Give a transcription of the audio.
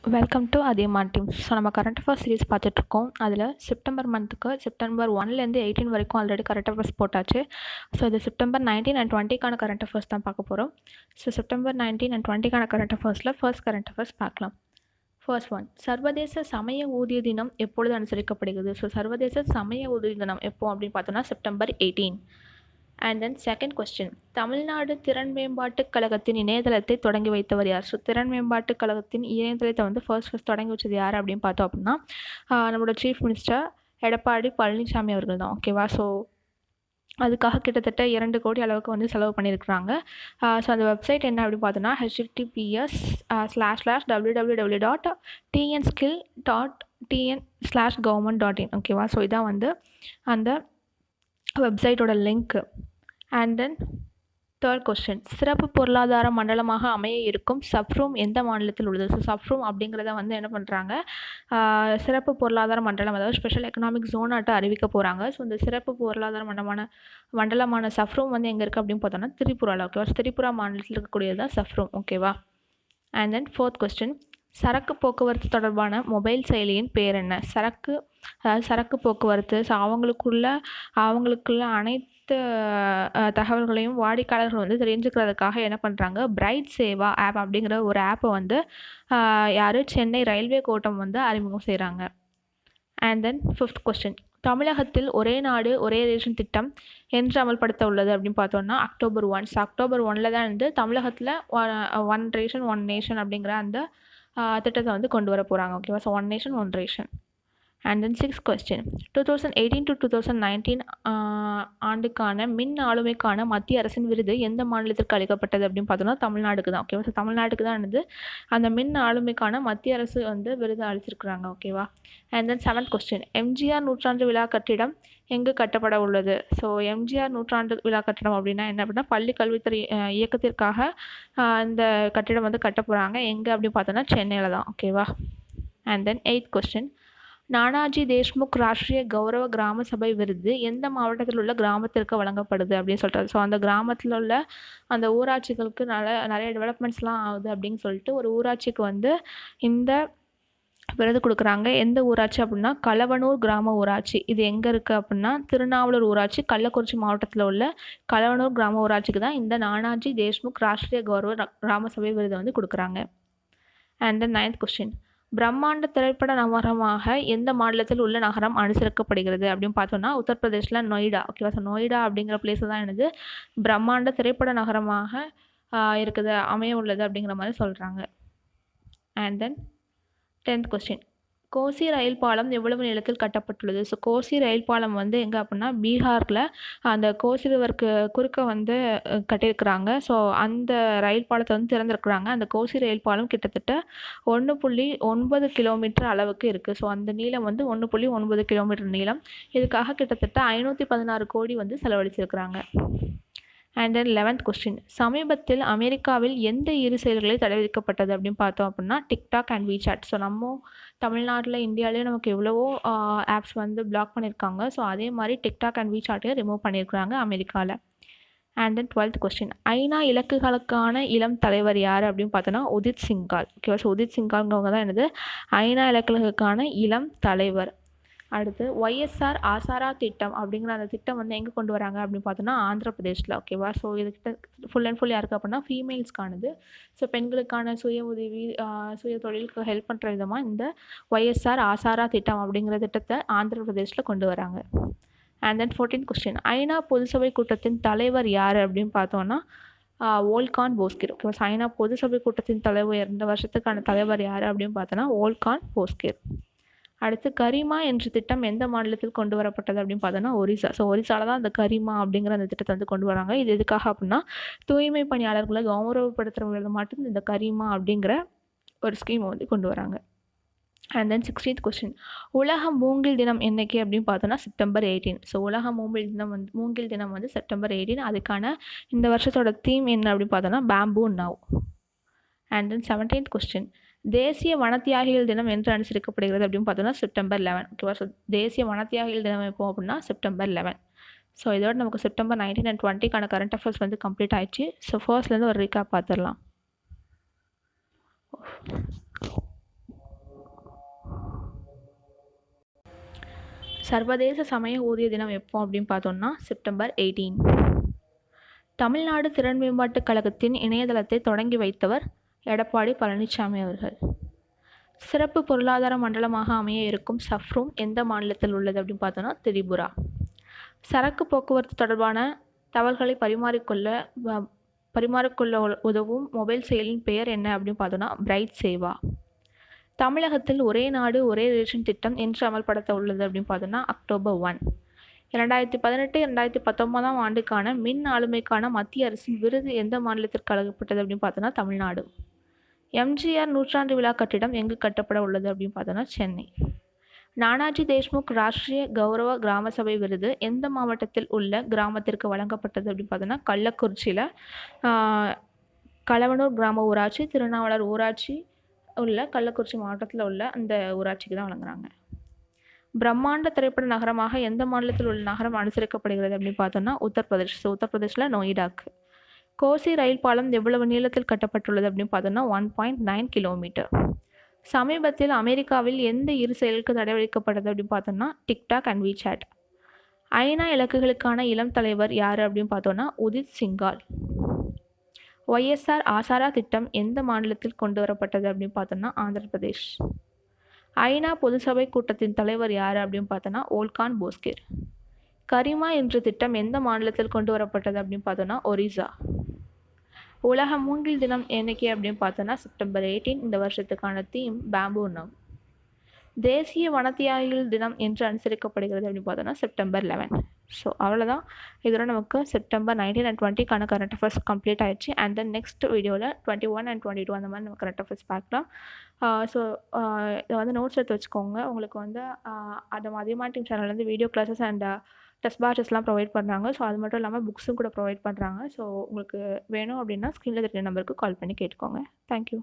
Welcome to Athiyaman team. So நம்ம current affairs series பார்த்துட்ருக்கோம். அதில் செப்டம்பர் மந்த்துக்கு செப்டம்பர் 1லேருந்து 18 வரைக்கும் ஆல்ரெடி கரண்ட் அஃபேர்ஸ் போட்டாச்சு. ஸோ இது செப்டம்பர் 19 அண்ட் 20க்கான கரண்ட் அஃபேர்ஸ் தான் பார்க்க போகிறோம். ஸோ செப்டம்பர் 19 அண்ட் 20க்கான கரண்ட் அஃபேர்ஸில் ஃபர்ஸ்ட் கரண்ட் அஃபேர்ஸ் பார்க்கலாம். ஃபர்ஸ்ட் ஒன், சர்வதேச சமய ஊதிய தினம் எப்பொழுது அனுசரிக்கப்படுகிறது? ஸோ சர்வதேச சமய ஊதிய தினம் எப்போ அப்படின்னு பார்த்தோன்னா September 18. And then second question, Tamil Nadu திறன் மேம்பாட்டுக் கழகத்தின் இணையதளத்தை தொடங்கி வைத்தவர் யார்? ஸோ திறன் மேம்பாட்டுக் கழகத்தின் இணையதளத்தை வந்து ஃபர்ஸ்ட் தொடங்கி வச்சது யார் அப்படின்னு பார்த்தோம் அப்படின்னா நம்மளோட சீஃப் மினிஸ்டர் எடப்பாடி பழனிசாமி அவர்கள் தான். ஓகேவா? ஸோ அதுக்காக கிட்டத்தட்ட 2 கோடி அளவுக்கு வந்து செலவு பண்ணியிருக்கிறாங்க. ஸோ அந்த வெப்சைட் என்ன அப்படின்னு பார்த்தோன்னா https://www.tnskill.tn/government.in. ஓகேவா? ஸோ இதான் வந்து அந்த வெப்சைட்டோட link. And then third question, சிறப்பு பொருளாதார மண்டலமாக அமைய இருக்கும் சப்ரூம் எந்த மாநிலத்தில் உள்ளது? ஸோ சப்ரூம் அப்படிங்கிறத வந்து என்ன பண்ணுறாங்க, சிறப்பு பொருளாதார மண்டலம், அதாவது ஸ்பெஷல் எக்கனாமிக் ஜோனாட்ட அறிவிக்க போகிறாங்க. ஸோ இந்த சிறப்பு பொருளாதார மண்டலமான சப்ரூம் வந்து எங்கே இருக்குது அப்படின்னு பார்த்தோன்னா திரிபுராவில். ஓகேவா? திரிபுரா மாநிலத்தில் இருக்கக்கூடியது தான் சப்ரூம். ஓகேவா? அண்ட் தென் ஃபோர்த் கொஸ்டின், சரக்கு போக்குவரத்து தொடர்பான மொபைல் செயலியின் பேர் என்ன? சரக்கு போக்குவரத்து, ஸோ அவங்களுக்குள்ள அனைத்து தகவல்களையும் வாடிக்கையாளர்கள் வந்து தெரிஞ்சுக்கிறதுக்காக என்ன பண்ணுறாங்க, பிரைட் சேவா ஆப் அப்படிங்கிற ஒரு ஆப்பை வந்து சென்னை ரயில்வே கோட்டம் வந்து அறிமுகம் செய்கிறாங்க. அண்ட் தென் ஃபிஃப்த் கொஸ்டின், தமிழகத்தில் ஒரே நாடு ஒரே ரேஷன் திட்டம் என்று அமல்படுத்த உள்ளது அப்படின்னு பார்த்தோன்னா அக்டோபர் 1. ஸோ அக்டோபர் 1 தான் வந்து தமிழகத்தில் ஒன் ரேஷன் ஒன் நேஷன் அப்படிங்கிற அந்த திட்டத்தை வந்து கொண்டு வர போகிறாங்க. ஓகேவா? So one nation one ration. And then sixth question, 2018 to 2019 ஆண்டுக்கான மின் ஆளுமைக்கான மத்திய அரசின் விருது எந்த மாநிலத்திற்கு அளிக்கப்பட்டது அப்படின்னு பார்த்தோன்னா தமிழ்நாடுக்கு தான். ஓகேவா? ஸோ தமிழ்நாட்டுக்கு தான் வந்து அந்த மின் ஆளுமைக்கான மத்திய அரசு வந்து விருது அளிச்சிருக்கிறாங்க. ஓகேவா? And then seventh question, MGR நூற்றாண்டு விழா கட்டிடம் எங்கு கட்டப்பட உள்ளது? ஸோ எம்ஜிஆர் நூற்றாண்டு விழா கட்டிடம் அப்படின்னா என்ன அப்படின்னா பள்ளி கல்வித்துறை இயக்கத்திற்காக இந்த கட்டிடம் வந்து கட்ட போகிறாங்க. எங்கே அப்படின்னு பார்த்தோன்னா சென்னையில் தான். ஓகேவா? And then eighth question, Nanaji Deshmukh Rashtriya Gaurav Gram சபை விருது எந்த மாவட்டத்தில் உள்ள கிராமத்திற்கு வழங்கப்படுது அப்படின்னு சொல்கிறாரு. ஸோ அந்த கிராமத்தில் உள்ள அந்த ஊராட்சிகளுக்கு நிறைய டெவலப்மெண்ட்ஸ்லாம் ஆகுது அப்படின்னு சொல்லிட்டு ஒரு ஊராட்சிக்கு வந்து இந்த விருது கொடுக்குறாங்க. எந்த ஊராட்சி அப்படின்னா கலவனூர் கிராம ஊராட்சி. இது எங்கே இருக்குது அப்படின்னா திருநாவலூர் ஊராட்சி, கள்ளக்குறிச்சி மாவட்டத்தில் உள்ள கலவனூர் கிராம ஊராட்சிக்கு தான் இந்த நானாஜி தேஷ்முக் ராஷ்ட்ரிய கௌரவ கிராம சபை விருதை வந்து கொடுக்குறாங்க. அண்ட் தென் நைன்த் கொஸ்டின், பிரம்மாண்ட திரைப்பட நகரமாக எந்த மாநிலத்தில் உள்ள நகரம் அனுசரிக்கப்படுகிறது அப்படின்னு பார்த்தோன்னா உத்தரப்பிரதேசில் நொய்டா. ஓகேவா? ஸோ நொய்டா அப்படிங்கிற பிளேஸ் தான் என்னது பிரம்மாண்ட திரைப்பட நகரமாக இருக்குது, அமைய உள்ளது அப்படிங்கிற மாதிரி சொல்கிறாங்க. And then 10th question, Kosi rail பாலம் எவ்வளவு நீளத்தில் கட்டப்பட்டுள்ளது? ஸோ கோசி ரயில் பாலம் வந்து எங்கே அப்படின்னா பீகாரில் அந்த கோசி ரிவருக்கு குறுக்க வந்து கட்டியிருக்கிறாங்க. ஸோ அந்த ரயில் பாலத்தை வந்து திறந்துருக்குறாங்க. அந்த கோசி ரயில் பாலம் கிட்டத்தட்ட 1.9 கிலோமீட்டர் அளவுக்கு இருக்குது. ஸோ அந்த நீளம் வந்து 1.9 கிலோமீட்டர் நீளம். இதுக்காக கிட்டத்தட்ட 516 கோடி வந்து செலவழிச்சிருக்கிறாங்க. அண்ட் தென் 11th கொஸ்டின், சமீபத்தில் அமெரிக்காவில் எந்த இரு செயல்களை தடை விதிக்கப்பட்டது அப்படின்னு பார்த்தோம் அப்படின்னா டிக்டாக் அண்ட் வீசாட். ஸோ நம்ம தமிழ்நாட்டில் இந்தியாவிலேயே நமக்கு எவ்வளவோ ஆப்ஸ் வந்து பிளாக் பண்ணியிருக்காங்க. ஸோ அதே மாதிரி டிக்டாக் அண்ட் வீசாட்டையும் ரிமூவ் பண்ணியிருக்கிறாங்க அமெரிக்காவில். அண்ட் தென் 12th கொஸ்டின், ஐநா இலக்குகளுக்கான இளம் தலைவர் யார் அப்படின்னு பார்த்தோன்னா உதித் சிங்கால். ஓகேவா? ஸோ உதித் சிங்கால்ங்கிறவங்க தான் என்னது ஐநா இலக்குகளுக்கான இளம் தலைவர். அடுத்து ஒய்எஸ்ஆர் ஆசாரா திட்டம் அப்படிங்கிற அந்த திட்டம் வந்து எங்கே கொண்டு வராங்க அப்படின்னு பார்த்தோன்னா ஆந்திர பிரதேஷில். ஓகேவா? ஸோ இதுக்கிட்ட ஃபுல் அண்ட் ஃபுல் யாருக்கு அப்படின்னா ஃபீமேல்ஸ்க்கானது. ஸோ பெண்களுக்கான சுய உதவி சுய தொழிலுக்கு ஹெல்ப் பண்ணுற விதமாக இந்த ஒய்எஸ்ஆர் ஆசாரா திட்டம் அப்படிங்கிற திட்டத்தை ஆந்திர பிரதேஷில் கொண்டு வராங்க. அண்ட் தென் 14th கொஸ்டின், ஐநா பொதுசபை கூட்டத்தின் தலைவர் யார் அப்படின்னு பார்த்தோன்னா வோல்கான் போஸ்கிர். ஓகேவா? ஐநா பொதுசபை கூட்டத்தின் தலைவர் 2 வருஷத்துக்கான தலைவர் யார் அப்படின்னு பார்த்தோன்னா வோல்கான் போஸ்கிர். அடுத்து கரிமா என்ற திட்டம் எந்த மாநிலத்தில் கொண்டு வரப்பட்டது அப்படின்னு பார்த்தோன்னா ஒரிசா. ஸோ ஒரிசாவில் தான் அந்த கரிமா அப்படிங்கிற அந்த திட்டத்தை வந்து கொண்டு வராங்க. இது எதுக்காக அப்படின்னா தூய்மை பணியாளர்களை கௌரவப்படுத்துகிற மட்டும் இந்த கரிமா அப்படிங்கிற ஒரு ஸ்கீமை வந்து கொண்டு வராங்க. அண்ட் தென் 16th கொஸ்டின், உலக மூங்கில் தினம் என்னைக்கு அப்படின்னு பார்த்தோன்னா செப்டம்பர் 18. ஸோ உலக மூங்கில் தினம் வந்து செப்டம்பர் 18. அதுக்கான இந்த வருஷத்தோட தீம் என்ன அப்படின்னு பார்த்தோன்னா bamboo now. And then 17th question, தேசிய வனத்தியாகிகள் தினம் என்று அனுசரிக்கப்படுகிறது அப்படின்னு பார்த்தோன்னா செப்டம்பர் 11. ஓகேவா? ஸோ தேசிய வனத்தியாகிகள் தினம் எப்போ அப்படின்னா செப்டம்பர் 11. ஸோ இதோட நமக்கு செப்டம்பர் 19 and 20க்கான கரண்ட் அஃபேர்ஸ் வந்து கம்ப்ளீட் ஆயிடுச்சு. ஸோ ஃபர்ஸ்ட்லேருந்து ஒரு ரீகாப் பார்த்துடலாம். சர்வதேச சமய ஊதிய தினம் எப்போ அப்படின்னு பார்த்தோம்னா செப்டம்பர் 18. தமிழ்நாடு திறன் மேம்பாட்டுக் கழகத்தின் இணையதளத்தை தொடங்கி வைத்தவர் எடப்பாடி பழனிசாமி அவர்கள். சிறப்பு பொருளாதார மண்டலமாக அமைய இருக்கும் சஃப்ரூம் எந்த மாநிலத்தில் உள்ளது அப்படின்னு பார்த்தோன்னா திரிபுரா. சரக்கு போக்குவரத்து தொடர்பான தகவல்களை பரிமாறிக்கொள்ள உதவும் மொபைல் செயலியின் பெயர் என்ன அப்படின்னு பார்த்தோன்னா பிரைட் சேவா. தமிழகத்தில் ஒரே நாடு ஒரே ரேஷன் திட்டம் என்று அமல்படுத்த உள்ளது அப்படின்னு பார்த்தோன்னா October 1. 2018-2019 ஆண்டுக்கான மின் ஆளுமைக்கான மத்திய அரசின் விருது எந்த மாநிலத்திற்கு அளிக்கப்பட்டது அப்படின்னு பார்த்தோன்னா தமிழ்நாடு. எம்ஜிஆர் நூற்றாண்டு விழா கட்டிடம் எங்கு கட்டப்பட உள்ளது அப்படின்னு பார்த்தோன்னா சென்னை. நானாஜி தேஷ்முக் ராஷ்டிரிய கௌரவ கிராம சபை விருது எந்த மாவட்டத்தில் உள்ள கிராமத்திற்கு வழங்கப்பட்டது அப்படின்னு பார்த்தோன்னா கள்ளக்குறிச்சியில் கலவனூர் கிராம ஊராட்சி, திருநாவலர் ஊராட்சி உள்ள கள்ளக்குறிச்சி மாவட்டத்தில் உள்ள அந்த ஊராட்சிக்கு தான் வழங்குறாங்க. பிரம்மாண்ட திரைப்பட நகரமாக எந்த மாநிலத்தில் உள்ள நகரம் அனுசரிக்கப்படுகிறது அப்படின்னு பார்த்தோன்னா உத்தரப்பிரதேசில் நொய்டாக்கு. கோசி ரயில் பாலம் எவ்வளவு நீளத்தில் கட்டப்பட்டுள்ளது அப்படின்னு பார்த்தோன்னா 1.9 கிலோமீட்டர். சமீபத்தில் அமெரிக்காவில் எந்த இரு செயலுக்கு தடை விதிக்கப்பட்டது அப்படின்னு பார்த்தோன்னா டிக்டாக் அண்ட் வீசாட். ஐநா இலக்குகளுக்கான இளம் தலைவர் யார் அப்படின்னு பார்த்தோன்னா உதித் சிங்கால். ஒய்எஸ்ஆர் ஆசாரா திட்டம் எந்த மாநிலத்தில் கொண்டு வரப்பட்டது அப்படின்னு பார்த்தோன்னா ஆந்திர பிரதேஷ். ஐநா பொதுசபை கூட்டத்தின் தலைவர் யார் அப்படின்னு பார்த்தோன்னா ஓல்கான் போஸ்கேர். கரிமா என்ற திட்டம் எந்த மாநிலத்தில் கொண்டு வரப்பட்டது அப்படின்னு பார்த்தோன்னா ஒரிசா. உலக மூங்கில் தினம் என்னைக்கு அப்படின்னு பார்த்தோன்னா செப்டம்பர் 18. இந்த வருஷத்துக்கான தீம் பேம்பூ நவ். தேசிய வனத்தியாகிகள் தினம் என்று அனுசரிக்கப்படுகிறது அப்படின்னு பார்த்தோன்னா செப்டம்பர் 11. ஸோ அவ்வளோதான். இதோட நமக்கு செப்டம்பர் 19 and 20க்கான கரண்ட் அஃபேர்ஸ் கம்ப்ளீட் ஆயிடுச்சு. அண்ட் தென் நெக்ஸ்ட் வீடியோவில் 21 and 22 அந்த மாதிரி நம்ம கரண்ட் அஃபேர்ஸ் பார்க்கலாம். ஸோ இதை வந்து நோட்ஸ் எடுத்து வச்சுக்கோங்க. உங்களுக்கு வந்து அதியமான் டீம் சேனல்லேருந்து வீடியோ கிளாஸஸ் அண்ட் டெஸ்ட் பேட்சஸ்லாம் ப்ரொவைட் பண்ணுறாங்க. ஸோ அது மட்டும் இல்லாமல் புக்ஸும் கூட ப்ரொவைட் பண்ணுறாங்க. ஸோ உங்களுக்கு வேணும் அப்படின்னா ஸ்க்ரீனில் இருக்கிற நம்பருக்கு கால் பண்ணி கேட்டுக்கோங்க. தேங்க்யூ.